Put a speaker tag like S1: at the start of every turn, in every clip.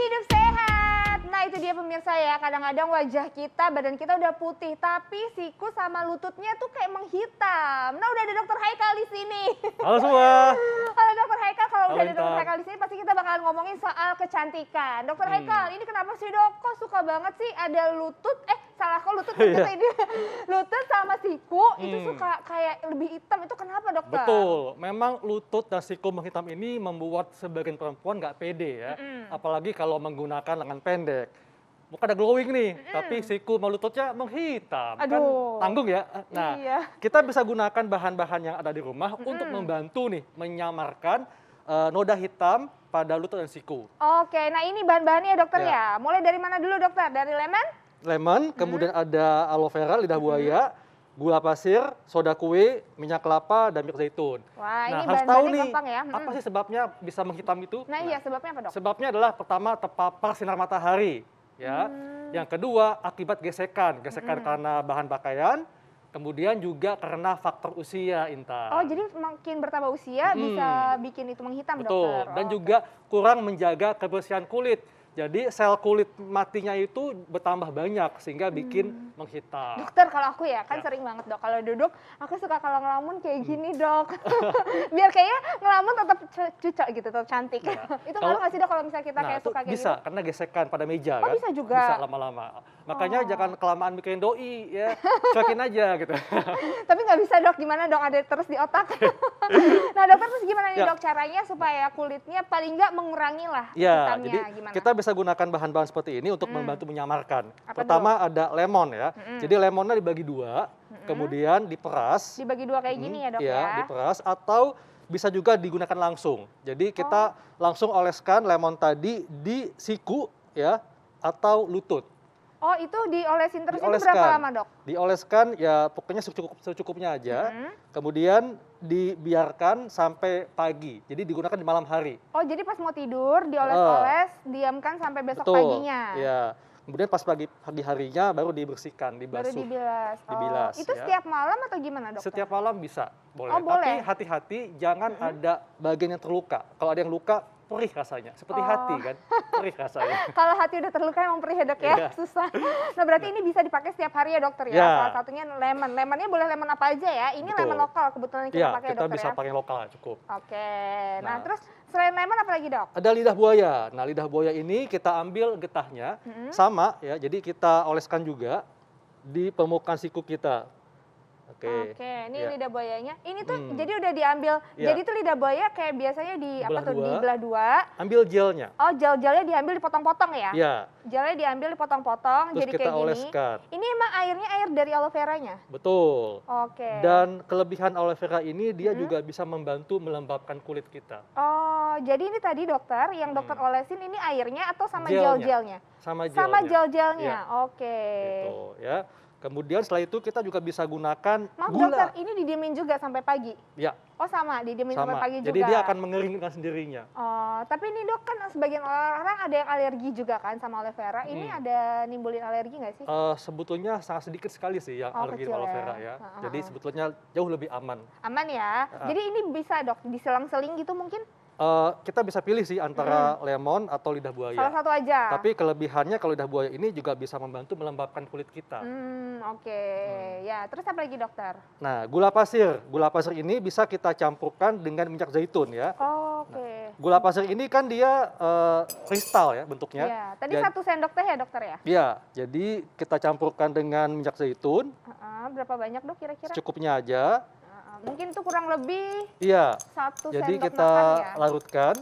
S1: hidup sehat. Nah itu dia pemirsa ya, kadang-kadang wajah kita, badan kita udah putih, tapi siku sama lututnya tuh kayak menghitam. Nah udah ada Dokter Haikal di sini.
S2: Halo semua.
S1: Halo Dokter Haikal, kalau
S2: Halo,
S1: udah ada Dokter
S2: Intan.
S1: Haikal di sini pasti kita bakalan ngomongin soal kecantikan. Dokter Haikal, ini kenapa sih dok? Kok suka banget sih ada lutut? Salah kok lutut ini. Lutut sama siku itu suka kayak lebih hitam. Itu kenapa dokter?
S2: Betul, memang lutut dan siku menghitam ini membuat sebagian perempuan nggak pede ya. Apalagi kalau menggunakan lengan pendek. Bukan ada glowing nih, tapi siku sama lututnya menghitam. Kan
S1: Aduh.
S2: tanggung ya. Nah,
S1: Iya.
S2: kita bisa gunakan bahan-bahan yang ada di rumah untuk membantu nih menyamarkan noda hitam pada lutut dan siku.
S1: Oke, nah ini bahan-bahannya ya dokter
S2: Ya.
S1: ya. Mulai dari mana dulu dokter? Dari lemon?
S2: Lemon, kemudian ada aloe vera, lidah buaya, gula pasir, soda kue, minyak kelapa, dan minyak zaitun.
S1: Wah, ini
S2: Harus tahu
S1: bahan-bahannya
S2: nih,
S1: gampang ya.
S2: apa sih sebabnya bisa menghitam itu?
S1: Nah iya, sebabnya apa dok?
S2: Sebabnya adalah pertama terpapar sinar matahari, ya. Yang kedua akibat gesekan karena bahan pakaian, kemudian juga karena faktor usia, Intan.
S1: Oh, jadi makin bertambah usia bisa bikin itu menghitam
S2: Betul,
S1: dokter?
S2: dan
S1: Oh,
S2: juga kurang menjaga kebersihan kulit. Jadi sel kulit matinya itu bertambah banyak sehingga bikin menghitam.
S1: dokter, kalau aku ya kan
S2: Ya.
S1: sering banget dok, kalau duduk aku suka kalau ngelamun kayak gini dok. Biar kayaknya ngelamun tetap cucok gitu, tetap cantik.
S2: Ya.
S1: Itu
S2: Kalau-
S1: ngaruh nggak sih dok kalau misalnya kita
S2: Nah,
S1: kayak
S2: itu
S1: suka kayak
S2: bisa
S1: gitu?
S2: karena gesekan pada meja
S1: Oh,
S2: kan.
S1: bisa juga?
S2: Bisa lama-lama. Makanya jangan kelamaan mikirin doi ya. Cuekin aja gitu.
S1: Tapi nggak bisa dok, gimana dok, ada terus di otak. Nah dokter, terus gimana nih
S2: Ya.
S1: dok caranya supaya kulitnya paling nggak mengurangi lah
S2: Ya,
S1: hitamnya,
S2: jadi
S1: gimana?
S2: kita bisa gunakan bahan-bahan seperti ini untuk membantu menyamarkan.
S1: Apa
S2: Pertama ada lemon ya. Jadi lemonnya dibagi dua, kemudian diperas.
S1: Dibagi dua kayak gini ya dok
S2: Iya,
S1: ya?
S2: diperas atau bisa juga digunakan langsung. Jadi kita langsung oleskan lemon tadi di siku ya atau lutut.
S1: Oh, itu diolesin terus itu
S2: Dioleskan.
S1: berapa lama dok?
S2: Dioleskan ya pokoknya secukupnya aja. Kemudian dibiarkan sampai pagi. Jadi digunakan di malam hari.
S1: Oh, jadi pas mau tidur dioles-oles, diamkan sampai besok
S2: Betul.
S1: paginya.
S2: Ya. Kemudian pas pagi harinya baru dibersihkan,
S1: Baru
S2: dibasuh.
S1: dibilas. Oh,
S2: Dibilas,
S1: itu
S2: ya.
S1: setiap malam atau gimana dokter?
S2: Setiap malam bisa, boleh.
S1: Oh, boleh.
S2: Tapi hati-hati jangan ada bagian yang terluka. Kalau ada yang luka, perih rasanya. Seperti hati kan, perih rasanya.
S1: Kalau hati udah terluka emang perih ya dok ya,
S2: Iya.
S1: susah. Nah berarti ini bisa dipakai setiap hari ya dokter ya?
S2: Ya.
S1: Salah satunya lemon. Lemonnya boleh lemon apa aja ya? Ini
S2: Betul.
S1: lemon lokal kebetulan yang kita
S2: Iya,
S1: pakai ya
S2: kita
S1: dokter
S2: bisa
S1: ya?
S2: pakai lokal cukup.
S1: Oke, nah
S2: Nah.
S1: terus selain lemon apa lagi dok?
S2: Ada lidah buaya. Nah, lidah buaya ini kita ambil getahnya, sama ya. Jadi kita oleskan juga di permukaan siku kita.
S1: Oke, ini
S2: Ya.
S1: lidah buayanya. Ini tuh jadi udah diambil.
S2: Ya.
S1: Jadi tuh lidah buaya kayak biasanya di apa
S2: Belah
S1: tuh
S2: dua.
S1: dibelah dua.
S2: Ambil gelnya.
S1: Oh, gel-gelnya diambil dipotong-potong ya?
S2: Ya,
S1: Gelnya diambil dipotong-potong
S2: terus
S1: jadi
S2: kita
S1: kayak gini.
S2: oleskan.
S1: Ini emang airnya air dari aloe veranya?
S2: Betul.
S1: Oke.
S2: Dan kelebihan aloe vera ini dia juga bisa membantu melembabkan kulit kita.
S1: Oh, jadi ini tadi dokter yang dokter olesin ini airnya atau sama
S2: Gelnya.
S1: gel-gelnya?
S2: Sama gelnya.
S1: Sama gel-gelnya.
S2: Iya.
S1: Oke.
S2: Gitu ya. Kemudian setelah itu kita juga bisa gunakan
S1: Maaf
S2: gula.
S1: dokter, ini didiemin juga sampai pagi?
S2: Ya,
S1: Oh sama, didiemin sampai
S2: sama.
S1: pagi juga?
S2: Jadi dia akan mengering dengan sendirinya.
S1: Oh, tapi ini dok kan sebagian orang ada yang alergi juga kan sama aloe vera. Ini ada nimbulin alergi nggak sih?
S2: Sebetulnya sangat sedikit sekali sih yang
S1: Oh,
S2: alergi
S1: kecil
S2: aloe
S1: ya.
S2: vera ya.
S1: Ha-ha.
S2: Jadi sebetulnya jauh lebih aman.
S1: Aman ya? Jadi ini bisa dok diselang-seling gitu mungkin?
S2: Kita bisa pilih sih antara lemon atau lidah buaya.
S1: Salah satu aja?
S2: Tapi kelebihannya kalau lidah buaya ini juga bisa membantu melembabkan kulit kita.
S1: Oke. Ya, terus apa lagi dokter?
S2: Nah, gula pasir. Gula pasir ini bisa kita campurkan dengan minyak zaitun ya.
S1: Oh, oke.
S2: Gula pasir ini kan dia kristal ya bentuknya.
S1: Ya, tadi
S2: Dan-
S1: 1 sendok teh ya dokter ya?
S2: Iya, jadi kita campurkan dengan minyak zaitun,
S1: Berapa banyak dok kira-kira?
S2: secukupnya aja.
S1: Mungkin itu kurang lebih
S2: Iya,
S1: 1
S2: jadi
S1: sendok
S2: kita
S1: makan ya?
S2: larutkan.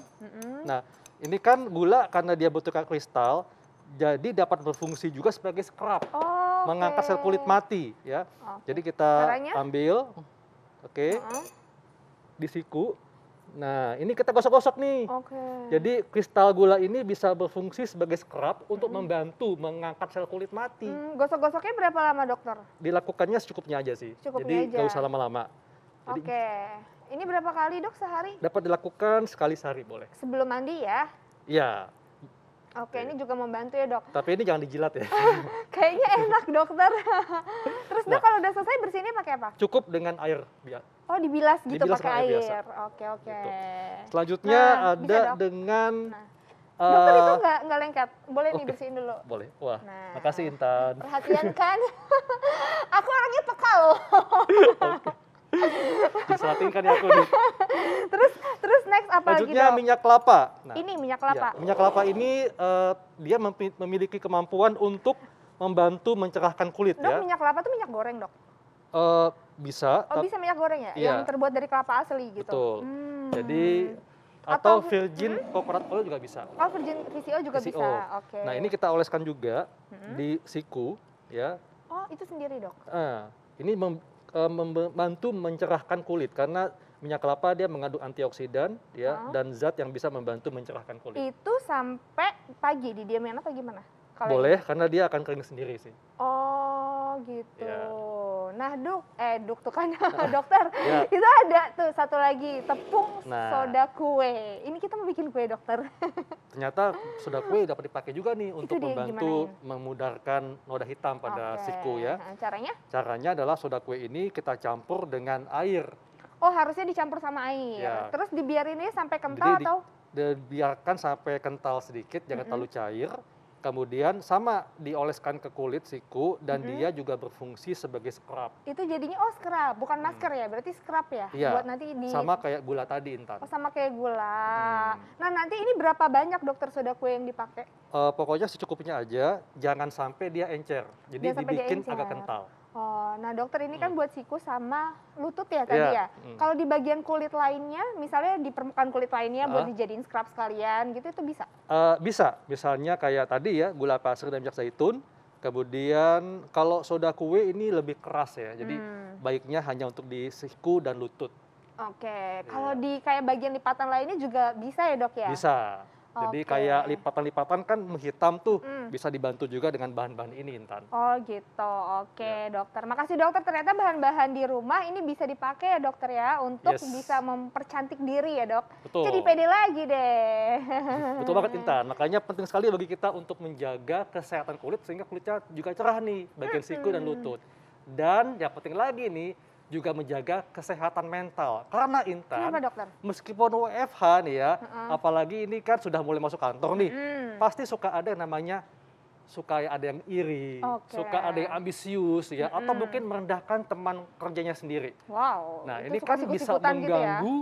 S2: Nah, ini kan gula karena dia bentuknya kristal, jadi dapat berfungsi juga sebagai scrub,
S1: Oh,
S2: mengangkat sel kulit mati ya.
S1: Oke.
S2: Jadi kita
S1: Caranya?
S2: ambil, oke,
S1: Heeh.
S2: di siku. Nah, ini kita gosok-gosok nih.
S1: Oke.
S2: Jadi kristal gula ini bisa berfungsi sebagai scrub untuk membantu mengangkat sel kulit mati.
S1: Gosok-gosoknya berapa lama dokter?
S2: Dilakukannya secukupnya aja sih.
S1: Secukupnya
S2: Jadi
S1: aja.
S2: nggak usah lama-lama. Jadi
S1: Oke. Ini berapa kali dok sehari?
S2: dapat dilakukan sekali sehari boleh.
S1: Sebelum mandi ya?
S2: Iya,
S1: Oke, ini juga membantu ya dok.
S2: tapi ini jangan dijilat ya.
S1: Kayaknya enak dokter. Terus dok kalau udah selesai bersihinnya pakai apa?
S2: Cukup dengan air.
S1: Oh dibilas gitu
S2: Dibilas
S1: pakai
S2: pakai air biasa.
S1: air. Oke oke.
S2: Gitu. Selanjutnya
S1: Nah, bisa,
S2: ada
S1: Dok.
S2: dengan
S1: Nah. Dokter itu
S2: Eh,
S1: nggak lengket. Boleh nih
S2: oke.
S1: bersihin dulu.
S2: Boleh. Wah,
S1: Nah,
S2: makasih Intan.
S1: perhatian kan? Aku orangnya peka loh.
S2: Oke. Diselatingkan ya aku nih.
S1: Terus terus next apa lagi,
S2: Selanjutnya
S1: Dok?
S2: minyak kelapa. Nah,
S1: Ini minyak
S2: iya,
S1: kelapa.
S2: minyak kelapa ini dia memiliki kemampuan untuk membantu mencerahkan kulit
S1: Dok,
S2: ya.
S1: minyak kelapa tuh minyak goreng, Dok.
S2: Bisa,
S1: Oh, bisa minyak goreng ya?
S2: iya.
S1: Yang terbuat dari kelapa asli gitu.
S2: Betul.
S1: Hmm.
S2: Jadi
S1: Atau
S2: atau virgin coconut oil juga bisa.
S1: oh, virgin VCO juga
S2: VCO.
S1: bisa. Oke.
S2: Nah, ini kita oleskan juga di siku ya.
S1: Oh, itu sendiri, Dok.
S2: Ini membantu mencerahkan kulit karena minyak kelapa dia mengandung antioksidan ya dan zat yang bisa membantu mencerahkan kulit.
S1: Itu sampai pagi didiamin atau gimana? Kalau
S2: Boleh karena dia akan kering sendiri sih.
S1: oh, gitu.
S2: Ya.
S1: Nah, Duk tuh kan dokter.
S2: Ya.
S1: Itu ada tuh satu lagi, tepung
S2: Nah.
S1: soda kue. Ini kita mau bikin kue, dokter.
S2: Ternyata soda kue dapat dipakai juga nih untuk
S1: dia
S2: membantu
S1: gimanain?
S2: memudarkan noda hitam pada
S1: Oke.
S2: siku ya.
S1: Nah, caranya?
S2: Caranya adalah soda kue ini kita campur dengan air.
S1: Oh, harusnya dicampur sama air.
S2: Ya.
S1: Terus dibiarinnya sampai kental
S2: Jadi
S1: atau?
S2: dibiarkan sampai kental sedikit, jangan terlalu cair. Kemudian sama dioleskan ke kulit siku dan dia juga berfungsi sebagai scrub.
S1: Itu jadinya scrub, bukan masker ya? Berarti scrub ya?
S2: Iya.
S1: Buat nanti di
S2: Sama kayak gula tadi, Intan.
S1: oh, sama kayak gula. Nah, nanti ini berapa banyak, dokter, soda kue yang dipakai?
S2: Pokoknya secukupnya aja, jangan sampai dia encer. Jadi
S1: Jangan sampai dia
S2: dibikin
S1: encer.
S2: agak kental.
S1: Oh, nah dokter ini kan buat siku sama lutut ya tadi
S2: Iya.
S1: ya. Kalau di bagian kulit lainnya, misalnya di permukaan kulit lainnya buat dijadiin scrub sekalian gitu, itu bisa?
S2: Bisa, misalnya kayak tadi ya, gula pasir dan minyak zaitun. Kemudian kalau soda kue ini lebih keras ya, jadi baiknya hanya untuk di siku dan lutut.
S1: Oke, kalau di kayak bagian lipatan lainnya juga bisa ya, Dok ya?
S2: Bisa. Jadi
S1: Oke.
S2: kayak lipatan-lipatan kan menghitam tuh, bisa dibantu juga dengan bahan-bahan ini, Intan.
S1: Oh gitu, oke dokter. Makasih dokter, ternyata bahan-bahan di rumah ini bisa dipakai ya dokter ya, untuk
S2: Yes.
S1: bisa mempercantik diri ya, Dok.
S2: Betul.
S1: Jadi pede lagi deh.
S2: Betul banget, Intan. Makanya penting sekali bagi kita untuk menjaga kesehatan kulit sehingga kulitnya juga cerah nih, bagian siku dan lutut. Dan yang penting lagi nih, juga menjaga kesehatan mental. Karena Intan,
S1: Kenapa dokter?
S2: meskipun WFH nih ya, apalagi ini kan sudah mulai masuk kantor nih, pasti suka ada yang namanya suka ada yang iri,
S1: Oke.
S2: suka ada yang ambisius ya, atau mungkin merendahkan teman kerjanya sendiri.
S1: Wow.
S2: Nah,
S1: itu
S2: ini
S1: suka
S2: kan bisa
S1: sikut-sikutan gitu ya?
S2: mengganggu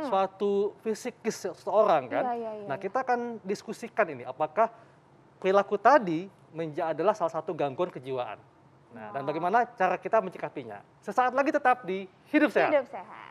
S2: suatu fisikis seseorang kan.
S1: Iya, iya,
S2: Nah,
S1: iya.
S2: kita akan diskusikan ini apakah perilaku tadi adalah salah satu gangguan kejiwaan. Nah, dan bagaimana cara kita mencikapinya. Sesaat lagi tetap di Hidup Sehat.
S1: Hidup sehat.